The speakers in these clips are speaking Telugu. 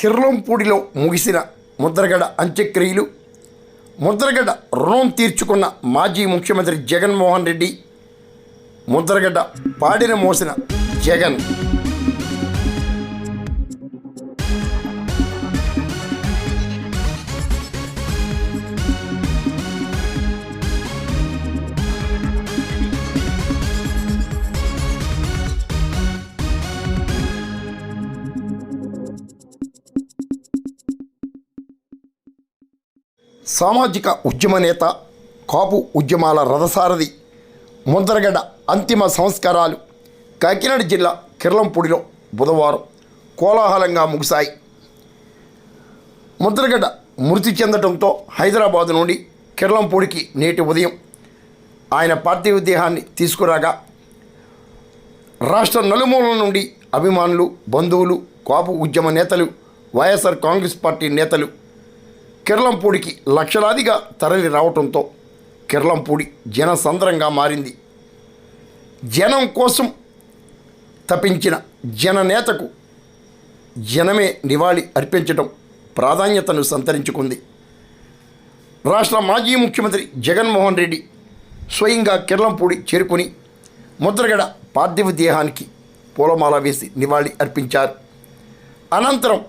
కిర్లంపూడిలో ముగిసిన ముద్రగడ అంత్యక్రియలు. ముద్రగడ రుణం తీర్చుకున్న మాజీ ముఖ్యమంత్రి జగన్మోహన్ రెడ్డి, ముద్రగడ పాడిన మోసిన జగన్. సామాజిక ఉద్యమ నేత, కాపు ఉద్యమాల రథసారథి ముద్రగడ అంతిమ సంస్కారాలు కాకినాడ జిల్లా కిర్లంపూడిలో బుధవారం కోలాహలంగా ముగిశాయి. ముద్రగడ మృతి చెందడంతో హైదరాబాదు నుండి కిర్లంపూడికి నేటి ఉదయం ఆయన పార్థివ దేహాన్ని తీసుకురాగా రాష్ట్ర నలుమూలల నుండి అభిమానులు, బంధువులు, కాపు ఉద్యమ నేతలు, వైఎస్ఆర్ కాంగ్రెస్ పార్టీ నేతలు కిర్లంపూడికి లక్షలాదిగా తరలి రావడంతో కిర్లంపూడి జనసంద్రంగా మారింది. జనం కోసం తపించిన జననేతకు జనమే నివాళి అర్పించడం ప్రాధాన్యతను సంతరించుకుంది. రాష్ట్ర మాజీ ముఖ్యమంత్రి జగన్మోహన్ రెడ్డి స్వయంగా కిర్లంపూడి చేరుకుని ముద్రగడ పార్థివ దేహానికి పూలమాల వేసి నివాళి అర్పించారు. అనంతరం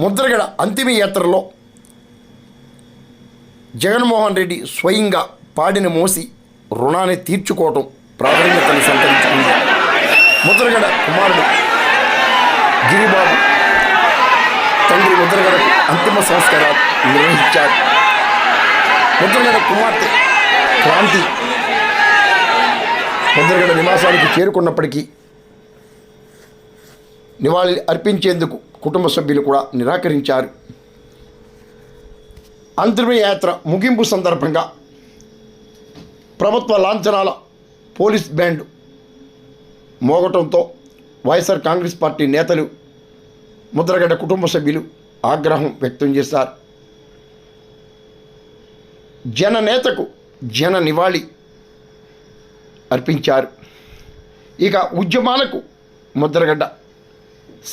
ముద్రగడ అంతిమ యాత్రలో జగన్మోహన్ రెడ్డి స్వయంగా పాడిని మోసి రుణాన్ని తీర్చుకోవటం ప్రాధాన్యతను సంతరించుకుంది. ముద్రగడ కుమారుడు గిరిబాబు తండ్రి ముద్రగడకు అంతిమ సంస్కారాలు నిర్వహించారు. ముద్రగడ కుమార్తె క్రాంతి ముద్రగడ నివాసానికి చేరుకున్నప్పటికీ నివాళి అర్పించేందుకు కుటుంబ సభ్యులు కూడా నిరాకరించారు. అంతిమ యాత్ర ముగింపు సందర్భంగా ప్రభుత్వ లాంఛనాల పోలీస్ బ్యాండ్ మోగటంతో వైఎస్ఆర్ కాంగ్రెస్ పార్టీ నేతలు, ముద్రగడ కుటుంబ సభ్యులు ఆగ్రహం వ్యక్తం చేశారు. జననేతకు జన నివాళి అర్పించారు. ఇక ఉద్యమాలకు ముద్రగడ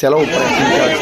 సెలవు ప్రకటించారు.